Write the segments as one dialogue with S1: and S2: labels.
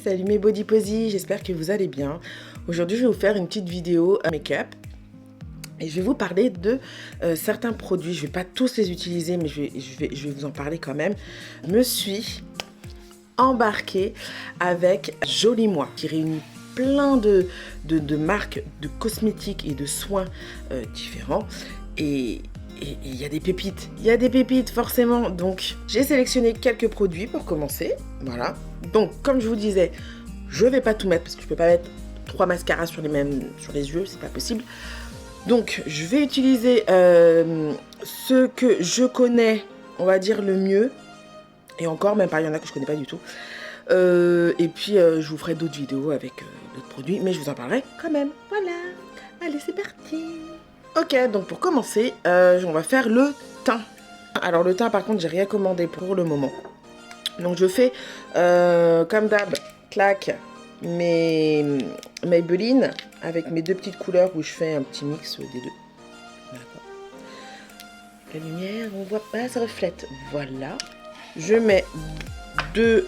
S1: Salut mes body posy, j'espère que vous allez bien. Aujourd'hui je vais vous faire une petite vidéo make-up et je vais vous parler de certains produits. Je vais pas tous les utiliser mais je vais vous en parler quand même. Je me suis embarquée avec Jolie Moi qui réunit plein de marques de cosmétiques et de soins différents et il y a des pépites, forcément. Donc j'ai sélectionné quelques produits pour commencer, voilà. Donc comme je vous disais, je vais pas tout mettre parce que je peux pas mettre 3 mascaras sur les yeux, c'est pas possible. Donc je vais utiliser ce que je connais, on va dire le mieux, et encore même pas, il y en a que je connais pas du tout. Et puis je vous ferai d'autres vidéos avec d'autres produits, mais je vous en parlerai quand même. Voilà, allez c'est parti. Ok, donc pour commencer, on va faire le teint. Alors le teint par contre j'ai rien commandé pour le moment. Donc je fais comme d'hab, clac, mes Maybelline avec mes deux petites couleurs où je fais un petit mix des deux. D'accord. La lumière, on voit pas, ça reflète. Voilà. Je mets 2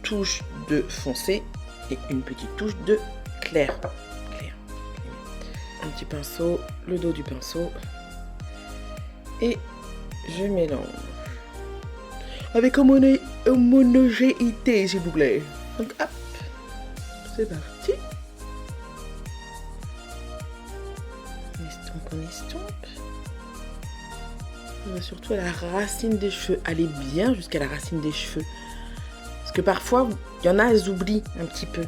S1: touches de foncé et une petite touche de clair. Un petit pinceau, le dos du pinceau. Et je mélange. Avec homogénéité, s'il vous plaît. Donc hop, c'est parti. On estompe. On va surtout à la racine des cheveux. Allez bien jusqu'à la racine des cheveux. Parce que parfois, il y en a, elles oublient un petit peu.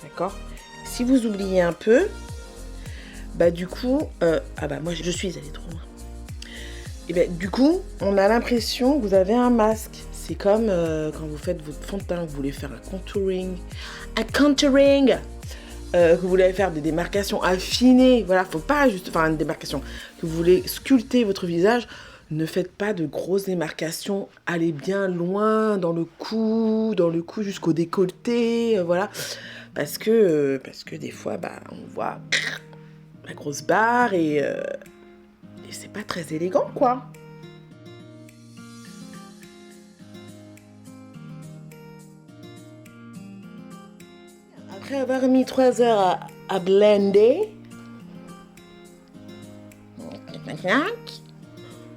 S1: D'accord? Si vous oubliez un peu, bah du coup, moi je suis allée trop loin. Et bah du coup, on a l'impression que vous avez un masque. C'est comme quand vous faites votre fond de teint, que vous voulez faire un contouring, que vous voulez faire des démarcations affinées. Voilà, faut pas juste faire une démarcation. Que vous voulez sculpter votre visage, ne faites pas de grosses démarcations. Allez bien loin dans le cou jusqu'au décolleté, voilà. Parce que des fois, on voit la grosse barre et c'est pas très élégant, quoi. Après avoir mis 3 heures à blender,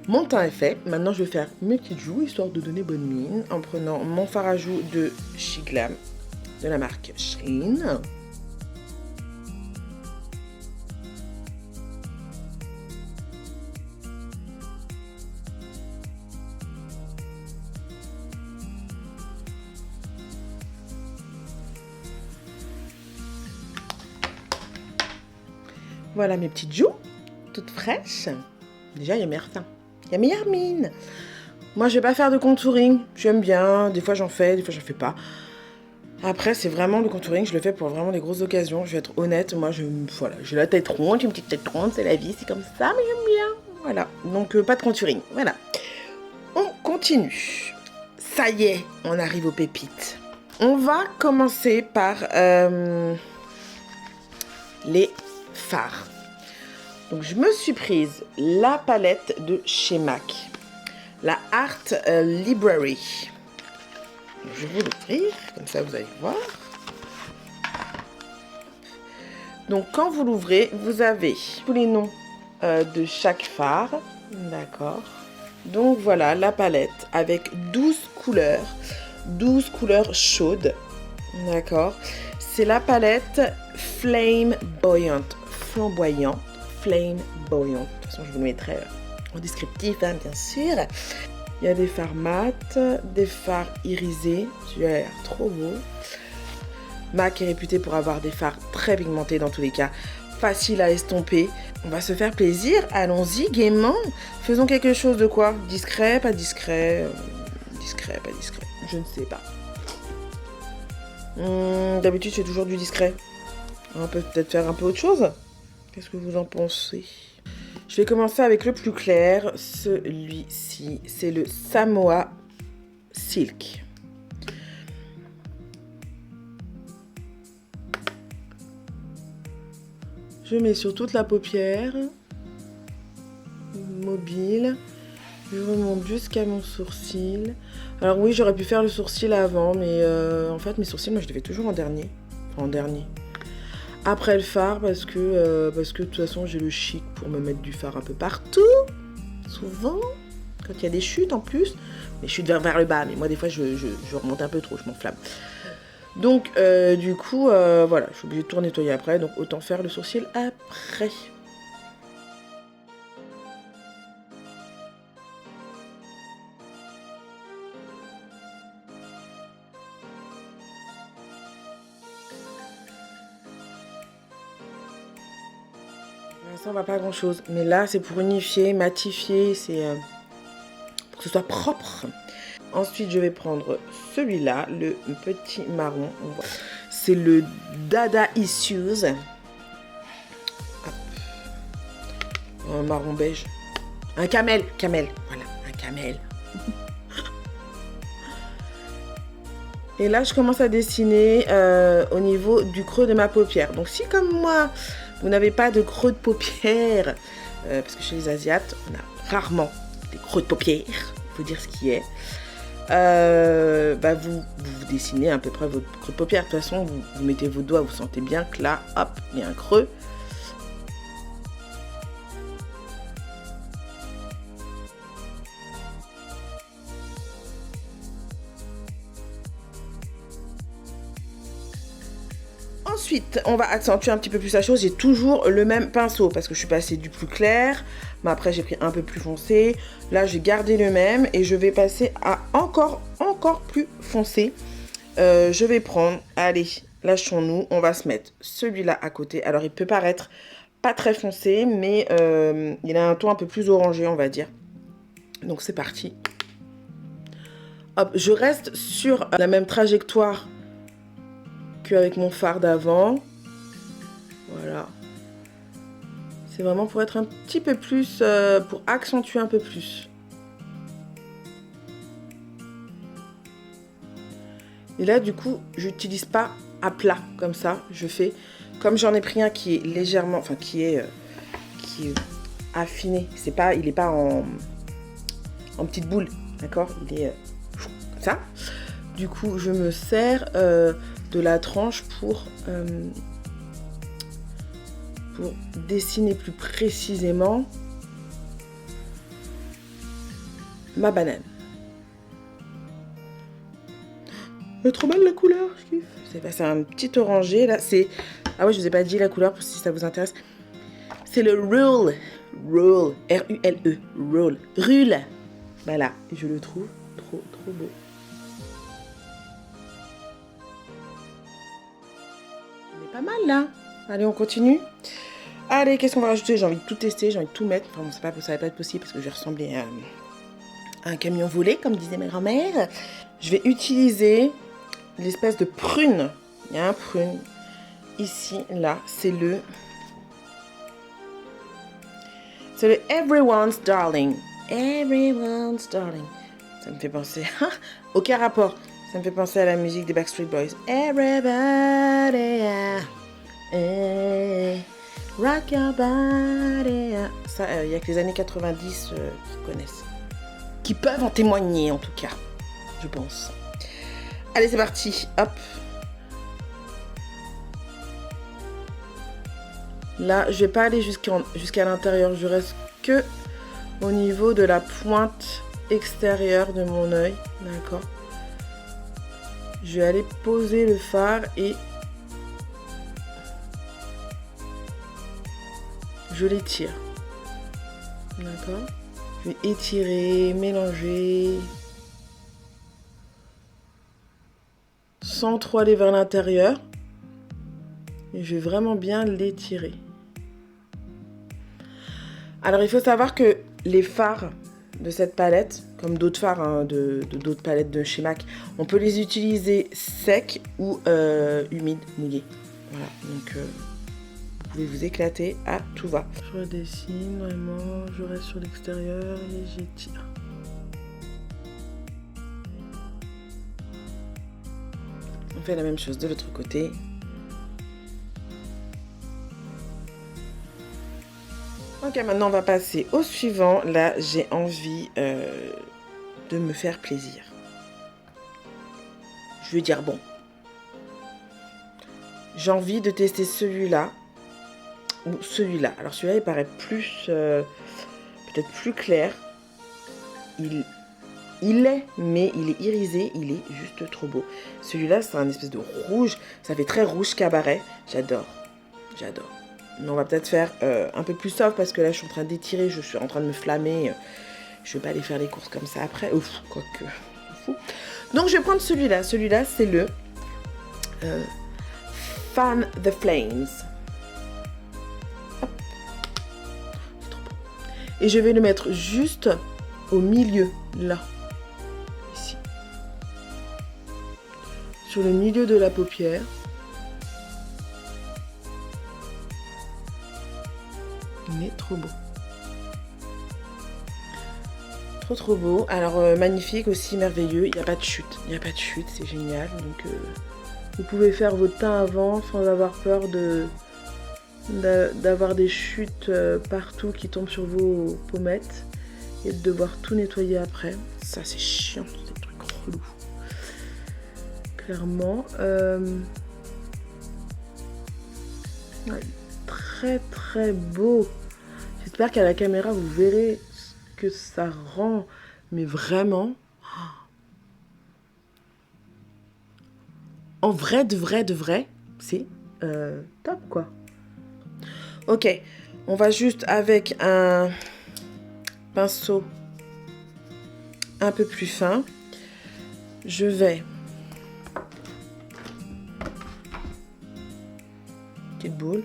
S1: mon teint est fait. Maintenant, je vais faire mes petites joues, histoire de donner bonne mine, en prenant mon fard à joues de Shiglam, de la marque Sheen. Voilà mes petites joues, toutes fraîches. Déjà, il y a meilleur teint. Il y a meilleure mine. Moi, je vais pas faire de contouring. J'aime bien. Des fois, j'en fais, des fois, j'en fais pas. Après, c'est vraiment le contouring. Je le fais pour vraiment les grosses occasions. Je vais être honnête. Moi, voilà, j'ai la tête ronde. J'ai une petite tête ronde. C'est la vie. C'est comme ça, mais j'aime bien. Voilà. Donc, pas de contouring. Voilà. On continue. Ça y est, on arrive aux pépites. On va commencer par les fards. Donc je me suis prise la palette de chez MAC, la Art Library. Je vais l'ouvrir, comme ça vous allez voir. Donc quand vous l'ouvrez, vous avez tous les noms de chaque fard. D'accord. Donc voilà la palette avec 12 couleurs chaudes. D'accord. C'est la palette Flame Flamboyant. Flame Boyant. De toute façon, je vous le mettrai en descriptif, hein, bien sûr. Il y a des fards mat, des fards irisés. Celui-là a l'air trop beau. MAC est réputé pour avoir des fards très pigmentés dans tous les cas. Facile à estomper. On va se faire plaisir. Allons-y gaiement. Faisons quelque chose de quoi? Discret, pas discret? Discret, pas discret. Je ne sais pas. D'habitude, c'est toujours du discret. On peut peut-être faire un peu autre chose. Qu'est-ce que vous en pensez? Je vais commencer avec le plus clair. Celui-ci, c'est le Samoa Silk. Je mets sur toute la paupière mobile Je remonte jusqu'à mon sourcil. Alors oui, j'aurais pu faire le sourcil avant, mais en fait, mes sourcils, moi, je les fais toujours en dernier. Enfin, en dernier. Après le fard, parce que de toute façon, j'ai le chic pour me mettre du fard un peu partout. Souvent, quand il y a des chutes en plus. Mais chutes vers le bas, mais moi, des fois, je remonte un peu trop, je m'enflamme. Donc, du coup, voilà, je suis obligée de tout nettoyer après, donc autant faire le sourcil après. Ça ne va pas grand chose, mais là c'est pour unifier, matifier, c'est pour que ce soit propre. Ensuite je vais prendre celui-là, le petit marron, c'est le Dada Issues. Hop. Un marron beige, un camel, voilà, un camel. Et là je commence à dessiner au niveau du creux de ma paupière. Donc si comme moi vous n'avez pas de creux de paupières, parce que chez les Asiates, on a rarement des creux de paupières, il faut dire ce qui est, vous dessinez à peu près votre creux de paupière. De toute façon, vous mettez vos doigts, vous sentez bien que là, hop, il y a un creux. Ensuite, on va accentuer un petit peu plus la chose. J'ai toujours le même pinceau parce que je suis passée du plus clair. Mais après, j'ai pris un peu plus foncé. Là, j'ai gardé le même et je vais passer à encore plus foncé. Je vais prendre, allez, lâchons-nous. On va se mettre celui-là à côté. Alors, il peut paraître pas très foncé, mais il a un ton un peu plus orangé, on va dire. Donc, c'est parti. Hop, je reste sur la même trajectoire avec mon fard d'avant. Voilà. C'est vraiment pour être un petit peu plus, pour accentuer un peu plus. Et là, du coup, j'utilise pas à plat comme ça. Je fais, comme j'en ai pris un qui est légèrement, enfin qui est affiné. C'est pas, il est pas en petite boule, d'accord. Il est comme ça. Du coup, je me sers de la tranche pour dessiner plus précisément ma banane. C'est trop belle la couleur, je kiffe. C'est un petit orangé là. C'est, ah ouais, je vous ai pas dit la couleur pour si ça vous intéresse. C'est le Rule, R-U-L-E, Rule. Voilà, je le trouve trop beau. Pas mal là. Allez, on continue. Allez, qu'est-ce qu'on va rajouter? J'ai envie de tout tester, j'ai envie de tout mettre. Enfin, bon, ça va pas être possible parce que je vais ressembler à un camion volé, comme disait ma grand-mère. Je vais utiliser l'espèce de prune. Il y a un prune. Ici, là, c'est le Everyone's Darling. Everyone's Darling. Ça me fait penser... Aucun rapport. Ça me fait penser à la musique des Backstreet Boys. Everybody, rock your body. Ça, il n'y a que les années 90 qui connaissent. Qui peuvent en témoigner, en tout cas. Je pense. Allez, c'est parti. Hop. Là, je vais pas aller jusqu'à l'intérieur. Je reste que au niveau de la pointe extérieure de mon œil. D'accord. Je vais aller poser le fard et je l'étire. D'accord. Je vais étirer, mélanger. Sans trop aller vers l'intérieur. Et je vais vraiment bien l'étirer. Alors, il faut savoir que les fards de cette palette, comme d'autres fards hein, d'autres palettes de chez MAC, on peut les utiliser secs ou humides, mouillés. Voilà, donc vous pouvez vous éclater à tout va. Je redessine vraiment, je reste sur l'extérieur et j'étire. On fait la même chose de l'autre côté. Ok, maintenant on va passer au suivant. Là, j'ai envie de me faire plaisir. Je veux dire bon. J'ai envie de tester celui-là ou celui-là. Alors celui-là, il paraît plus, peut-être plus clair. Il est, mais il est irisé, il est juste trop beau. Celui-là, c'est un espèce de rouge. Ça fait très rouge cabaret. J'adore. J'adore. Mais on va peut-être faire un peu plus soft parce que là, je suis en train d'étirer. Je suis en train de me flammer. Je vais pas aller faire les courses comme ça après. Ouf, quoique. Fou. Donc, je vais prendre celui-là. Celui-là, c'est le Fan the Flames. Hop. C'est trop beau. Et je vais le mettre juste au milieu, là. Ici. Sur le milieu de la paupière. Il est trop beau. Trop beau. Alors magnifique aussi, merveilleux. Il n'y a pas de chute. Il n'y a pas de chute, c'est génial. Donc vous pouvez faire votre teint avant sans avoir peur d'avoir des chutes partout qui tombent sur vos pommettes et de devoir tout nettoyer après. Ça c'est chiant, c'est des trucs relous. Clairement. Ouais, très beau. J'espère qu'à la caméra vous verrez ce que ça rend, mais vraiment. En vrai, de vrai, c'est top quoi. Ok, on va juste avec un pinceau un peu plus fin. Je vais... Petite boule.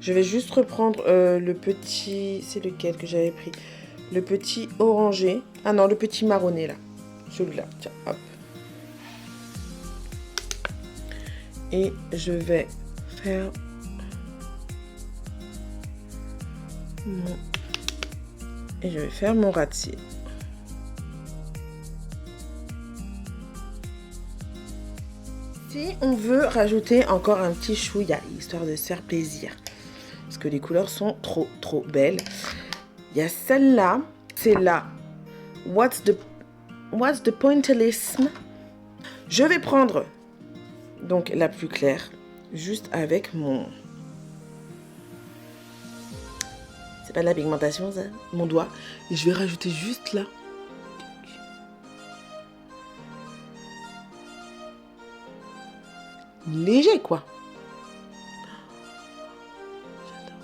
S1: Je vais juste reprendre le petit... C'est lequel que j'avais pris? Le petit orangé. Ah non, le petit marronné là. Celui-là, tiens, hop. Et je vais faire mon ras de cils. Si on veut rajouter encore un petit chouïa, histoire de se faire plaisir, parce que les couleurs sont trop belles. Il y a celle-là, c'est la What's the Pointillism. Je vais prendre donc la plus claire, juste avec mon... C'est pas de la pigmentation ça, mon doigt. Et je vais rajouter juste là. Léger quoi. J'adore.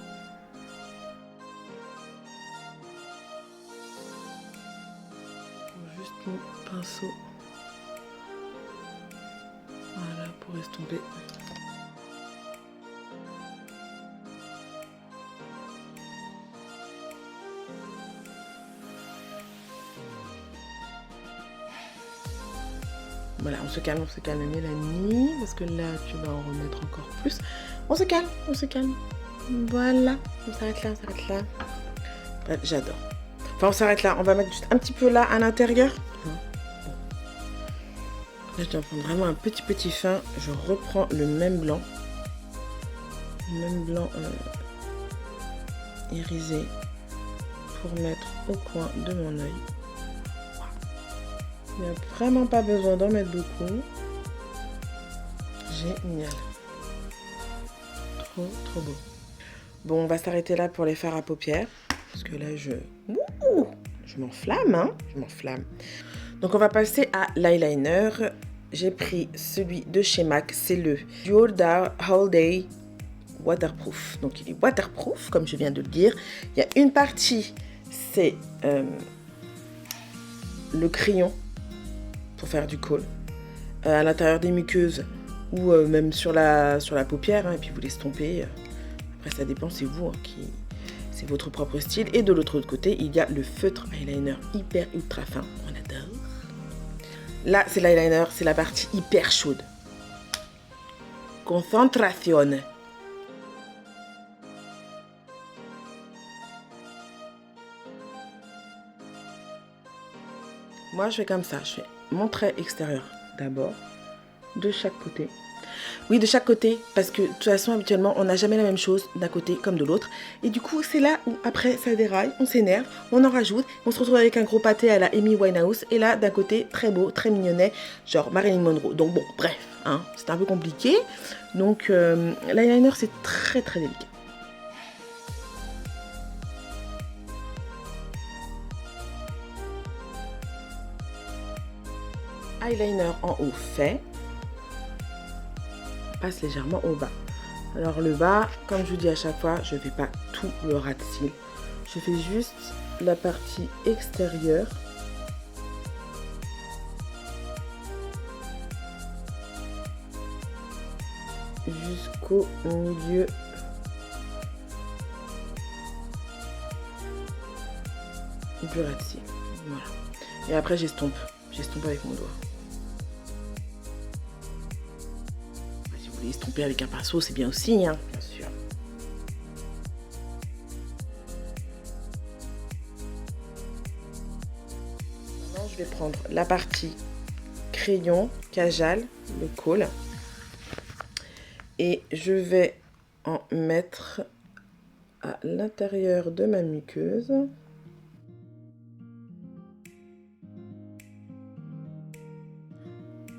S1: Juste mon pinceau. Voilà, pour estomper. Voilà, on se calme, Mélanie, parce que là, tu vas en remettre encore plus. On se calme. Voilà, on s'arrête là. Bref, j'adore. Enfin, on s'arrête là, on va mettre juste un petit peu là, à l'intérieur. Là, je dois prendre vraiment un petit fin. Je reprends le même blanc. Irisé pour mettre au coin de mon œil. Il n'y a vraiment pas besoin d'en mettre beaucoup. Génial. Trop beau. Bon, on va s'arrêter là pour les fards à paupières. Parce que là, je m'enflamme, hein. Je m'enflamme. Donc, on va passer à l'eyeliner. J'ai pris celui de chez MAC. C'est le Dual All Day Waterproof. Donc, il est waterproof, comme je viens de le dire. Il y a une partie, c'est le crayon pour faire du col à l'intérieur des muqueuses ou même sur la paupière, hein, et puis vous l'estompez. Après ça dépend, c'est vous c'est votre propre style. Et de l'autre côté il y a le feutre eyeliner hyper ultra fin, on adore. Là c'est l'eyeliner, c'est la partie hyper chaude. Concentration. Moi je fais comme ça, je fais mon trait extérieur d'abord, de chaque côté. Oui, de chaque côté, parce que de toute façon, habituellement, on n'a jamais la même chose d'un côté comme de l'autre. Et du coup, c'est là où après, ça déraille, on s'énerve, on en rajoute, on se retrouve avec un gros pâté à la Amy Winehouse. Et là, d'un côté, très beau, très mignonnet, genre Marilyn Monroe. Donc bon, bref, hein, c'est un peu compliqué. Donc l'eyeliner, c'est très très délicat. Eyeliner en haut fait, passe légèrement au bas. Alors le bas, comme je vous dis à chaque fois, je ne fais pas tout le ras de cils. Je fais juste la partie extérieure. Jusqu'au milieu du ras de cils. Voilà. Et après j'estompe. J'estompe avec mon doigt. Si vous voulez estomper avec un pinceau, c'est bien aussi, hein, bien sûr. Maintenant, je vais prendre la partie crayon, Kajal, le kohl. Et je vais en mettre à l'intérieur de ma muqueuse.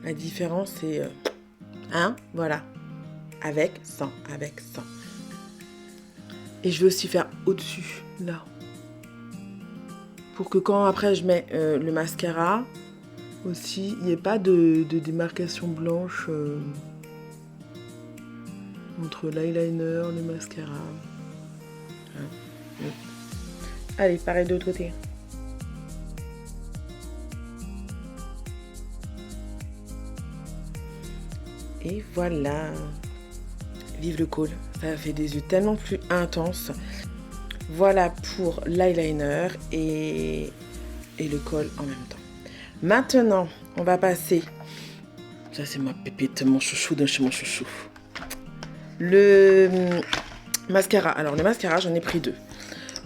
S1: La différence, c'est voilà, avec, sans, avec, sans. Et je vais aussi faire au-dessus, là. Pour que quand après je mets le mascara, aussi, il n'y ait pas de démarcation blanche entre l'eyeliner, le mascara. Hein. Allez, pareil de l'autre côté. Et voilà, vive le kohl, ça fait des yeux tellement plus intenses. Voilà pour l'eyeliner et le kohl en même temps. Maintenant, on va passer, ça c'est ma pépite, mon chouchou de chez mon chouchou. Le mascara, alors le mascara j'en ai pris deux.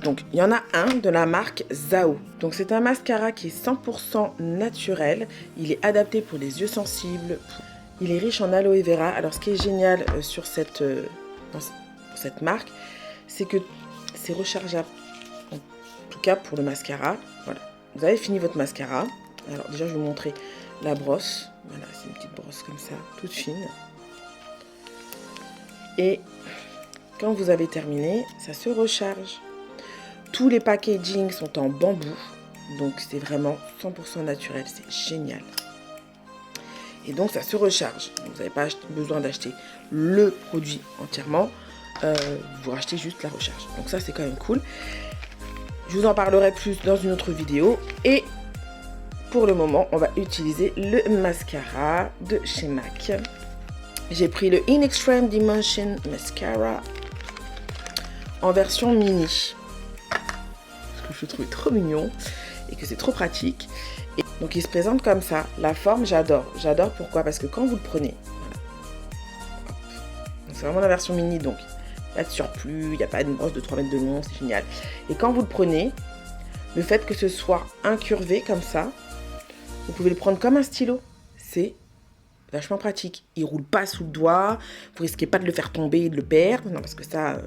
S1: Donc il y en a un de la marque Zao. Donc c'est un mascara qui est 100% naturel, il est adapté pour les yeux sensibles. Il est riche en aloe vera. Alors, ce qui est génial sur cette marque, c'est que c'est rechargeable. En tout cas, pour le mascara. Voilà. Vous avez fini votre mascara. Alors, déjà, je vais vous montrer la brosse. Voilà, c'est une petite brosse comme ça, toute fine. Et quand vous avez terminé, ça se recharge. Tous les packagings sont en bambou. Donc, c'est vraiment 100% naturel. C'est génial. Et donc ça se recharge. Vous n'avez pas besoin d'acheter le produit entièrement. Vous rachetez juste la recharge. Donc ça c'est quand même cool. Je vous en parlerai plus dans une autre vidéo. Et pour le moment, on va utiliser le mascara de chez MAC. J'ai pris le In Extreme Dimension Mascara en version mini. Parce que je le trouve trop mignon et que c'est trop pratique. Et donc il se présente comme ça. La forme, j'adore. J'adore pourquoi? Parce que quand vous le prenez, voilà. C'est vraiment la version mini, donc pas de surplus, il n'y a pas une brosse de 3 mètres de long, c'est génial. Et quand vous le prenez, le fait que ce soit incurvé comme ça, vous pouvez le prendre comme un stylo. C'est vachement pratique. Il roule pas sous le doigt, vous risquez pas de le faire tomber et de le perdre. Non, parce que ça,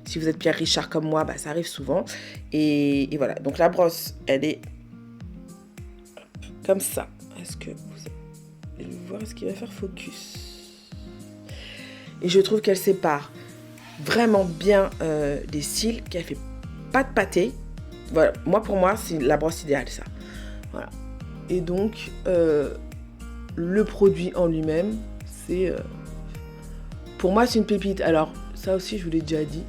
S1: si vous êtes Pierre Richard comme moi, bah, ça arrive souvent. Et voilà, donc la brosse, elle est comme ça. Est-ce que vous allez voir ce qu'il va faire focus? Et je trouve qu'elle sépare vraiment bien les cils, qu'elle fait pas de pâté. Voilà, pour moi, c'est la brosse idéale, ça. Voilà. Et donc, le produit en lui-même, c'est... pour moi, c'est une pépite. Alors, ça aussi, je vous l'ai déjà dit.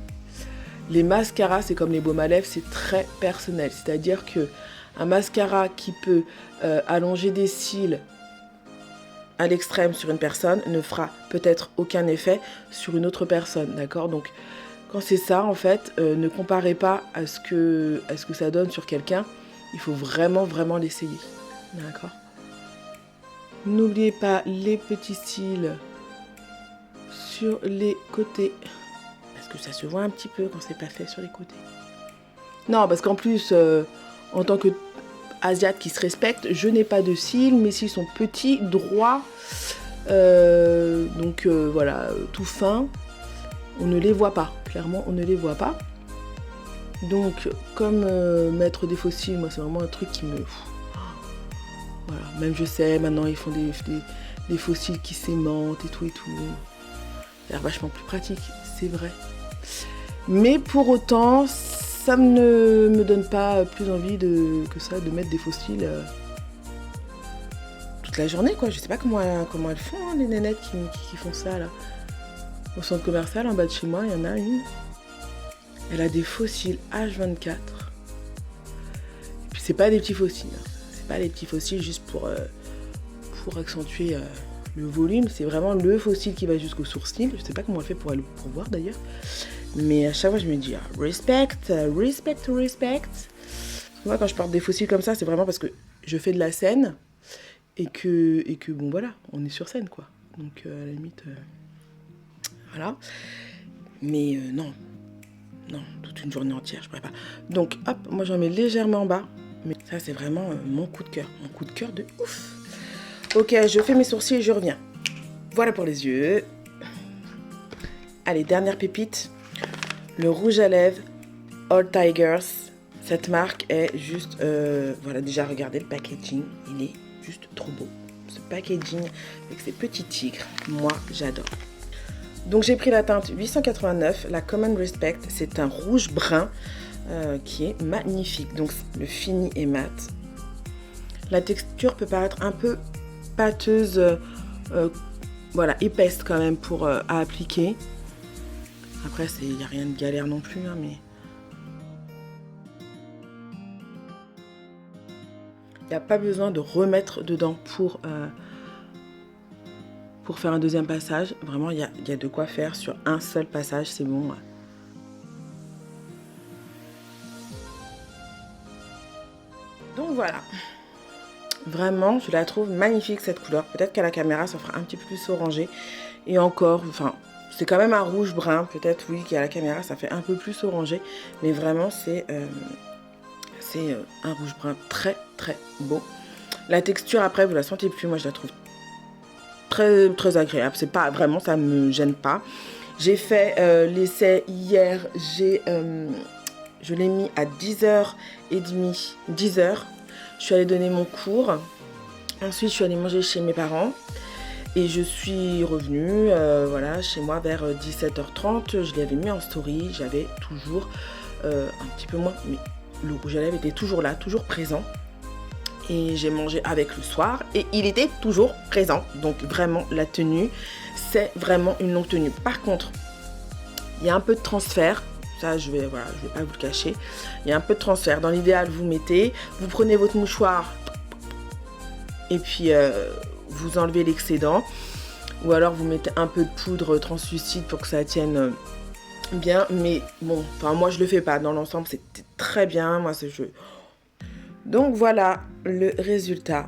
S1: Les mascaras, c'est comme les baumes à lèvres, c'est très personnel. C'est-à-dire que un mascara qui peut allonger des cils à l'extrême sur une personne ne fera peut-être aucun effet sur une autre personne, d'accord? Donc, quand c'est ça, en fait, ne comparez pas à ce que ça donne sur quelqu'un. Il faut vraiment, vraiment l'essayer, d'accord? N'oubliez pas les petits cils sur les côtés. Parce que ça se voit un petit peu quand c'est pas fait sur les côtés. Non, parce qu'en plus, en tant que asiate qui se respecte, je n'ai pas de cils. Mes cils sont petits, droits. Voilà, tout fin. On ne les voit pas, clairement, on ne les voit pas. Donc, comme mettre des faux cils, moi, c'est vraiment un truc qui me... Voilà, même je sais, maintenant, ils font des faux cils qui s'aimantent et tout. Ça a l'air vachement plus pratique, c'est vrai. Mais pour autant, ça ne me donne pas plus envie que ça, de mettre des faux cils toute la journée, quoi. Je sais pas comment elles font, hein, les nénettes qui font ça, là. Au centre commercial, en bas de chez moi, il y en a une. Elle a des faux cils H24. Et puis, c'est pas des petits faux cils. Hein. C'est pas des petits faux cils juste pour accentuer le volume. C'est vraiment le faux cil qui va jusqu'au sourcil. Je sais pas comment elle fait pour voir, d'ailleurs. Mais à chaque fois, je me dis, respect. Moi, quand je porte des faux cils comme ça, c'est vraiment parce que je fais de la scène et que bon, voilà, on est sur scène, quoi. Donc, à la limite, voilà. Mais non, toute une journée entière, je pourrais pas. Donc, hop, moi, j'en mets légèrement en bas. Mais ça, c'est vraiment mon coup de cœur. Mon coup de cœur de ouf. Ok, je fais mes sourcils et je reviens. Voilà pour les yeux. Allez, dernière pépite. Le rouge à lèvres All Tigers. Cette marque est juste... voilà, déjà, regardez le packaging. Il est juste trop beau. Ce packaging avec ces petits tigres. Moi, j'adore. Donc, j'ai pris la teinte 889. La Common Respect. C'est un rouge brun qui est magnifique. Donc, le fini est mat. La texture peut paraître un peu pâteuse. Voilà, épaisse quand même à appliquer. Après, il n'y a rien de galère non plus, hein, mais... Il n'y a pas besoin de remettre dedans pour faire un deuxième passage. Vraiment, il y a de quoi faire sur un seul passage, c'est bon. Ouais. Donc voilà. Vraiment, je la trouve magnifique cette couleur. Peut-être qu'à la caméra, ça fera un petit peu plus orangé. Et encore, enfin... C'est quand même un rouge brun, peut-être, oui, qu'à la caméra, ça fait un peu plus orangé. Mais vraiment, c'est un rouge brun très, très beau. La texture, après, vous la sentez plus. Moi, je la trouve très, très agréable. C'est pas vraiment, ça me gêne pas. J'ai fait l'essai hier. Je l'ai mis à 10h30. 10h. Je suis allée donner mon cours. Ensuite, je suis allée manger chez mes parents. Et je suis revenue voilà, chez moi vers 17h30. Je l'avais mis en story. J'avais toujours un petit peu moins. Mais le rouge à lèvres était toujours là, toujours présent. Et j'ai mangé avec le soir. Et il était toujours présent. Donc vraiment, la tenue, c'est vraiment une longue tenue. Par contre, il y a un peu de transfert. Ça, je vais pas vous le cacher. Il y a un peu de transfert. Dans l'idéal, vous prenez votre mouchoir. Et puis... vous enlevez l'excédent ou alors vous mettez un peu de poudre translucide pour que ça tienne bien, mais bon, enfin moi je le fais pas, dans l'ensemble c'était très bien, moi c'est jeu. Donc voilà le résultat.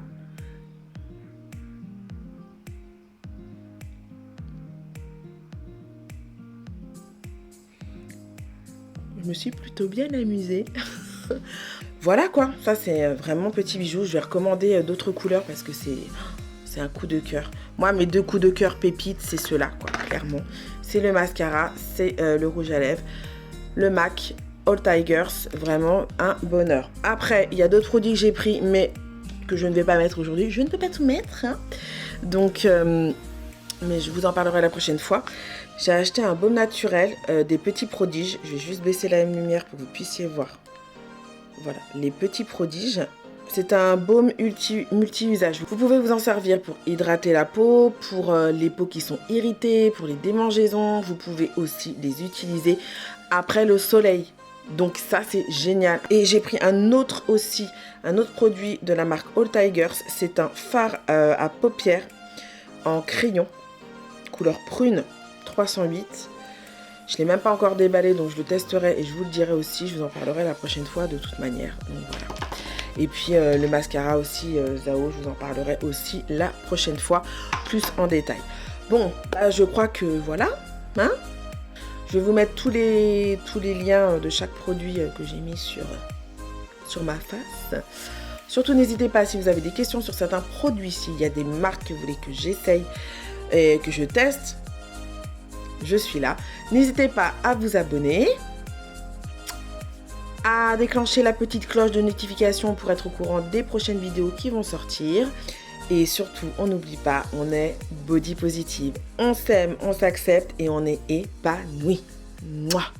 S1: Je me suis plutôt bien amusée. Voilà quoi, ça c'est vraiment petit bijou. Je vais recommander d'autres couleurs parce que c'est un coup de cœur. Moi, mes deux coups de cœur pépites, c'est ceux-là, quoi, clairement. C'est le mascara, c'est le rouge à lèvres, le MAC All Tigers, vraiment un bonheur. Après, il y a d'autres produits que j'ai pris, mais que je ne vais pas mettre aujourd'hui. Je ne peux pas tout mettre, hein. Donc, mais je vous en parlerai la prochaine fois. J'ai acheté un baume naturel, des petits prodiges. Je vais juste baisser la lumière pour que vous puissiez voir. Voilà, les petits prodiges. C'est un baume multi-usage. Vous pouvez vous en servir pour hydrater la peau, pour les peaux qui sont irritées, pour les démangeaisons. Vous pouvez aussi les utiliser après le soleil. Donc ça, c'est génial. Et j'ai pris un autre produit de la marque All Tigers. C'est un fard à paupières en crayon, couleur prune 308. Je ne l'ai même pas encore déballé, donc je le testerai et je vous le dirai aussi. Je vous en parlerai la prochaine fois de toute manière. Donc voilà. Et puis le mascara aussi, Zao, je vous en parlerai aussi la prochaine fois, plus en détail. Bon, bah, je crois que voilà. Hein, je vais vous mettre tous les liens de chaque produit que j'ai mis sur ma face. Surtout, n'hésitez pas si vous avez des questions sur certains produits, s'il y a des marques que vous voulez que j'essaye. et que je teste, je suis là. N'hésitez pas à vous abonner, à déclencher la petite cloche de notification pour être au courant des prochaines vidéos qui vont sortir. Et surtout, on n'oublie pas, on est body positive. On s'aime, on s'accepte et on est épanoui. Mouah.